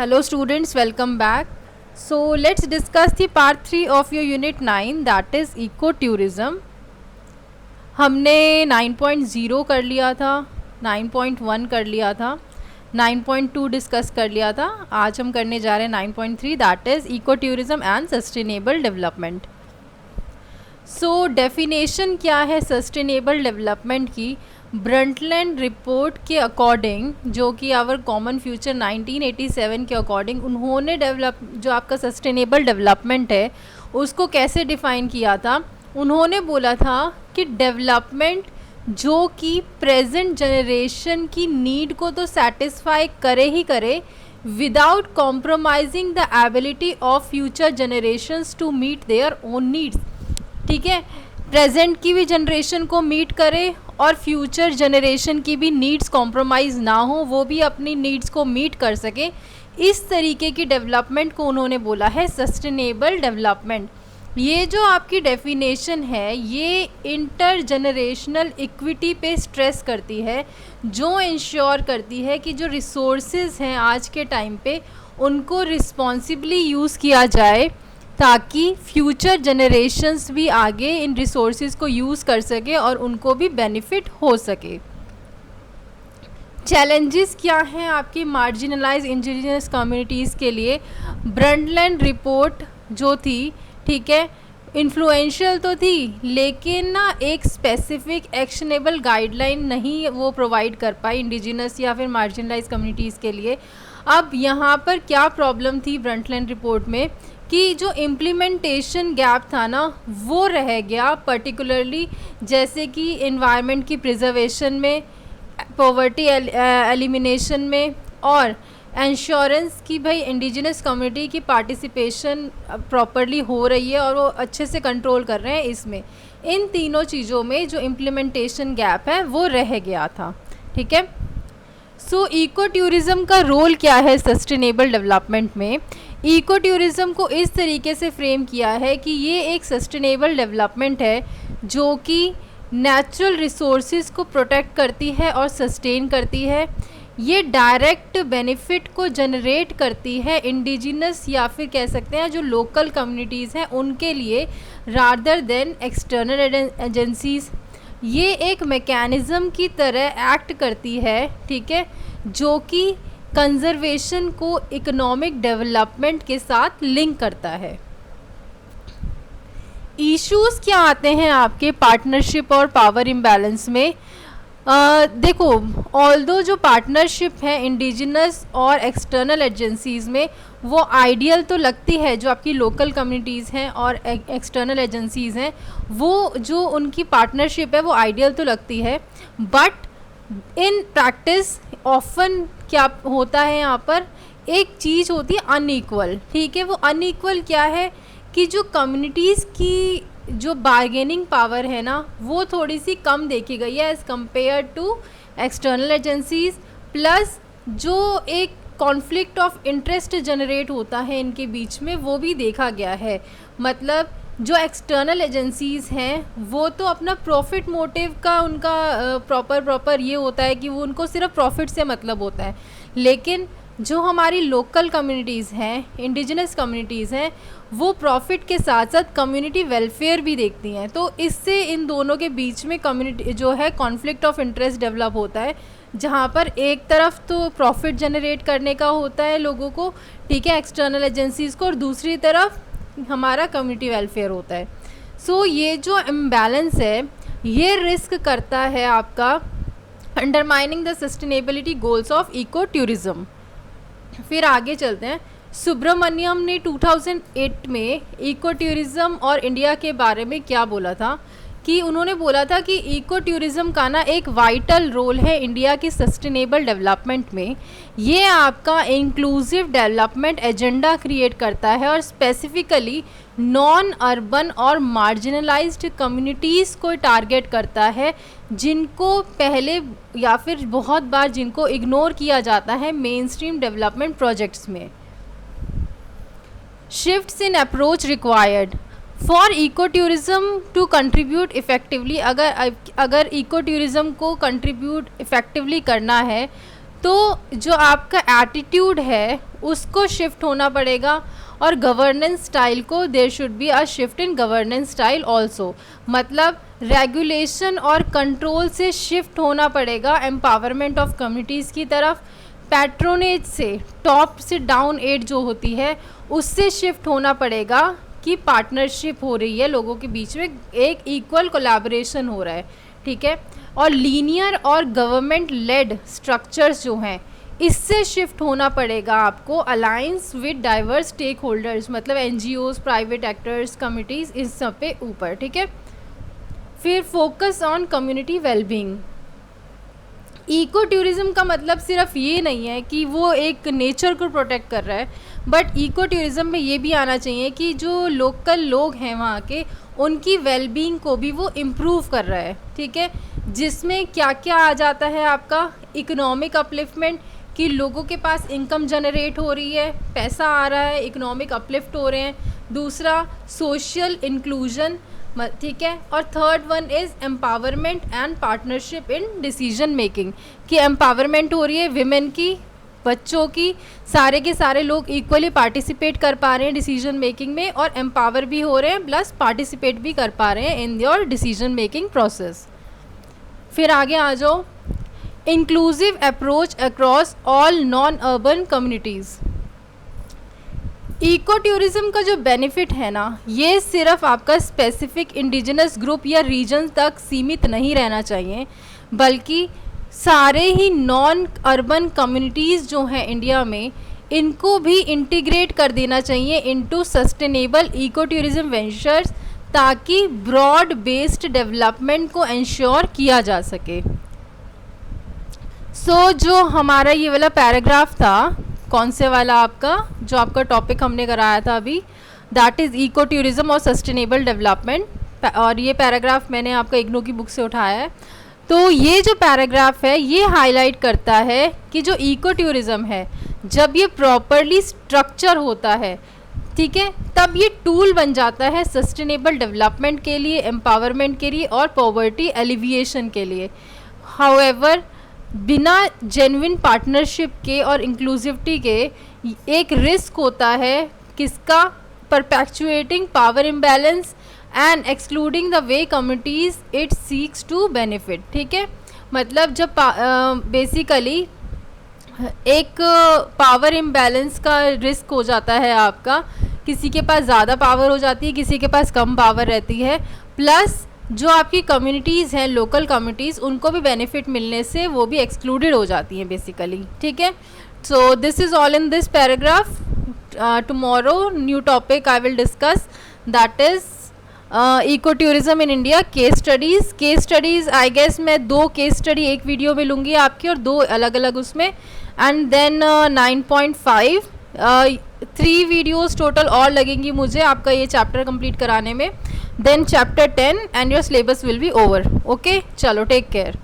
Hello students, welcome back. So let's discuss the part 3 of your unit 9, that is ecotourism. हमने 9.0 कर लिया था, 9.1 कर लिया था, 9.2 डिस्कस कर लिया था. आज हम करने जा रहे हैं 9.3, that is ecotourism and sustainable development. So definition क्या है सस्टेनेबल डेवलपमेंट की? ब्रंटलैंड रिपोर्ट के अकॉर्डिंग, जो कि आवर कॉमन फ्यूचर 1987 के अकॉर्डिंग उन्होंने जो आपका सस्टेनेबल डेवलपमेंट है उसको कैसे डिफ़ाइन किया था. उन्होंने बोला था कि डेवलपमेंट जो कि प्रेजेंट जनरेशन की नीड को तो सेटिस्फाई करे ही करे without compromising the ability of future generations to meet their own needs. ठीक है, प्रेजेंट की भी जनरेशन को मीट करे और फ्यूचर जनरेशन की भी नीड्स कॉम्प्रोमाइज़ ना हो, वो भी अपनी नीड्स को मीट कर सके. इस तरीके की डेवलपमेंट को उन्होंने बोला है सस्टेनेबल डेवलपमेंट. ये जो आपकी डेफिनेशन है ये इंटर जनरेशनल इक्विटी पे स्ट्रेस करती है, जो इंश्योर करती है कि जो रिसोर्सेज हैं आज के टाइम पे उनको रिस्पॉन्सिबली यूज़ किया जाए ताकि फ्यूचर जनरेशन्स भी आगे इन रिसोर्सेज को यूज़ कर सके और उनको भी बेनिफिट हो सके. चैलेंजेस क्या हैं आपकी मार्जिनलाइज इंडिजिनस कम्युनिटीज़ के लिए? ब्रंटलैंड रिपोर्ट जो थी, ठीक है, इन्फ्लुएंशियल तो थी लेकिन ना एक स्पेसिफिक एक्शनेबल गाइडलाइन नहीं वो प्रोवाइड कर पाई इंडिजिनस या फिर मार्जिनलाइज कम्युनिटीज़ के लिए. अब यहाँ पर क्या प्रॉब्लम थी ब्रंटलैंड रिपोर्ट में कि जो इम्प्लीमेंटेशन गैप था ना वो रह गया, पर्टिकुलरली जैसे कि एनवायरनमेंट की प्रिजर्वेशन में, पॉवर्टी एलिमिनेशन में और इंश्योरेंस की भाई इंडिजिनस कम्युनिटी की पार्टिसिपेशन प्रॉपरली हो रही है और वो अच्छे से कंट्रोल कर रहे हैं. इसमें इन तीनों चीज़ों में जो इम्प्लीमेंटेशन गैप है वो रह गया था. ठीक है, सो इको टूरिज़म का रोल क्या है सस्टेनेबल डेवलपमेंट में? इको टूरिज़म को इस तरीके से फ्रेम किया है कि ये एक सस्टेनेबल डेवलपमेंट है जो कि नेचुरल रिसोर्सेज को प्रोटेक्ट करती है और सस्टेन करती है. ये डायरेक्ट बेनिफिट को जनरेट करती है इंडिजिनस या फिर कह सकते हैं जो लोकल कम्युनिटीज़ हैं उनके लिए, रादर देन एक्सटर्नल एजेंसीज. ये एक मैकेनिज़्म की तरह एक्ट करती है, ठीक है, जो कि कंजर्वेशन को इकोनॉमिक डेवलपमेंट के साथ लिंक करता है. इश्यूज़ क्या आते हैं आपके पार्टनरशिप और पावर इम्बैलेंस में? देखो, ऑल्दो जो पार्टनरशिप है इंडिजिनस और एक्सटर्नल एजेंसीज़ में वो आइडियल तो लगती है, जो आपकी लोकल कम्युनिटीज़ हैं और एक्सटर्नल एजेंसीज़ हैं वो जो उनकी पार्टनरशिप है वो आइडियल तो लगती है, बट इन प्रैक्टिस ऑफन क्या होता है यहाँ पर एक चीज़ होती है अनइक्वल. ठीक है, वो अनइक्वल क्या है कि जो कम्युनिटीज़ की जो बार्गेनिंग पावर है ना वो थोड़ी सी कम देखी गई है as compared to external agencies. Plus जो एक कॉन्फ्लिक्ट ऑफ इंटरेस्ट जनरेट होता है इनके बीच में वो भी देखा गया है. मतलब जो एक्सटर्नल एजेंसीज़ हैं वो तो अपना प्रॉफिट मोटिव का उनका प्रॉपर ये होता है कि वो उनको सिर्फ प्रॉफिट से मतलब होता है, लेकिन जो हमारी लोकल कम्युनिटीज़ हैं, इंडिजिनस कम्युनिटीज़ हैं, वो प्रॉफिट के साथ साथ कम्युनिटी वेलफेयर भी देखती हैं. तो इससे इन दोनों के बीच में कम्युनिटी जो है कॉन्फ्लिक्ट ऑफ इंटरेस्ट डेवलप होता है, जहाँ पर एक तरफ तो प्रॉफिट जनरेट करने का होता है लोगों को, ठीक है, एक्सटर्नल एजेंसीज़ को, और दूसरी तरफ हमारा कम्युनिटी वेलफेयर होता है. सो ये जो इम्बैलेंस है ये रिस्क करता है आपका undermining the sustainability goals of eco tourism. फिर आगे चलते हैं. सुब्रमण्यम ने 2008 में इको टूरिज़म और इंडिया के बारे में क्या बोला था कि उन्होंने बोला था कि इको टूरिज़म का ना एक वाइटल रोल है इंडिया की सस्टेनेबल डेवलपमेंट में. ये आपका इंक्लूसिव डेवलपमेंट एजेंडा क्रिएट करता है और स्पेसिफिकली नॉन अर्बन और मार्जिनलाइज्ड कम्युनिटीज़ को टारगेट करता है, जिनको पहले या फिर बहुत बार जिनको इग्नोर किया जाता है मेन स्ट्रीम डेवलपमेंट प्रोजेक्ट्स में. Shifts in approach required for eco tourism to contribute effectively. अगर इको टूरिज़म को कंट्रीब्यूट इफ़ेक्टिवली करना है तो जो आपका एटीट्यूड है उसको शिफ्ट होना पड़ेगा, और गवर्नेंस स्टाइल को there should be a shift in governance style also, मतलब रेगुलेशन और कंट्रोल से शिफ्ट होना पड़ेगा एम्पावरमेंट ऑफ कम्युनिटीज़ की तरफ, पैट्रोनेज से टॉप से डाउन एड जो होती है उससे शिफ्ट होना पड़ेगा कि पार्टनरशिप हो रही है लोगों के बीच में, एक इक्वल कोलैबोरेशन हो रहा है, ठीक है। और लीनियर और गवर्नमेंट लेड स्ट्रक्चर्स जो हैं इससे शिफ्ट होना पड़ेगा आपको alliance with diverse stakeholders, मतलब एनजीओज, प्राइवेट एक्टर्स, कमिटीज़, इस सब पे ऊपर, ठीक है। फिर focus on community wellbeing. Eco tourism का मतलब सिर्फ ये नहीं है कि वो एक नेचर को प्रोटेक्ट कर रहा है, बट इको टूरिज़्म में ये भी आना चाहिए कि जो लोकल लोग हैं वहाँ के, उनकी वेलबींग को भी वो इम्प्रूव कर रहा है, ठीक है। जिसमें क्या क्या आ जाता है आपका इकोनॉमिक अपलिफ्टमेंट, कि लोगों के पास इनकम जनरेट हो रही है, पैसा आ रहा है, इकोनॉमिक अपलिफ्ट हो रहे हैं। दूसरा सोशल इंक्लूजन, ठीक है। और third one is empowerment and partnership in decision making, कि एम्पावरमेंट हो रही है विमेन की, बच्चों की, सारे के सारे लोग इक्वली पार्टिसिपेट कर पा रहे हैं डिसीजन मेकिंग में, और एम्पावर भी हो रहे हैं प्लस पार्टिसिपेट भी कर पा रहे हैं in your decision making process. फिर आगे आ जाओ, inclusive approach across all non urban communities. Eco tourism का जो बेनिफिट है ना, ये सिर्फ आपका स्पेसिफिक इंडिजिनस ग्रुप या रीजन तक सीमित नहीं रहना चाहिए, बल्कि सारे ही नॉन अर्बन कम्युनिटीज़ जो हैं इंडिया में, इनको भी इंटीग्रेट कर देना चाहिए into sustainable eco tourism ventures, ताकि ब्रॉड बेस्ड डेवलपमेंट को इंश्योर किया जा सके। जो हमारा ये वाला पैराग्राफ था, कौन से वाला आपका, जो आपका टॉपिक हमने कराया था अभी, दैट इज़ इको टूरिज़्म और सस्टेनेबल डेवलपमेंट, और ये पैराग्राफ मैंने आपका इग्नू की बुक से उठाया है। तो ये जो पैराग्राफ है ये हाईलाइट करता है कि जो इको टूरिज़्म है, जब ये प्रॉपरली स्ट्रक्चर होता है, ठीक है, तब ये टूल बन जाता है सस्टेनेबल डेवलपमेंट के लिए, एम्पावरमेंट के लिए और पॉवर्टी एलिविएशन के लिए। हाउएवर बिना जेन्युइन पार्टनरशिप के और इंक्लूसिविटी के एक रिस्क होता है किसका, perpetuating power imbalance and excluding the way communities it seeks to benefit, ठीक है। मतलब जब बेसिकली एक पावर इम्बैलेंस का रिस्क हो जाता है आपका, किसी के पास ज़्यादा पावर हो जाती है, किसी के पास कम पावर रहती है, प्लस जो आपकी कम्युनिटीज़ हैं, लोकल कम्युनिटीज़, उनको भी बेनिफिट मिलने से वो भी एक्सक्लूडेड हो जाती हैं बेसिकली, ठीक है। So this is all in this paragraph. Tomorrow new topic I will discuss, that is eco tourism in India, case studies I guess मैं 2 केस स्टडी एक वीडियो में लूँगी आपकी, और 2 अलग अलग उसमें, एंड देन 9.5 3 वीडियोज़ टोटल और लगेंगी मुझे आपका ये चैप्टर कंप्लीट कराने में, then chapter 10 and your syllabus will be over. Okay, चलो टेक केयर।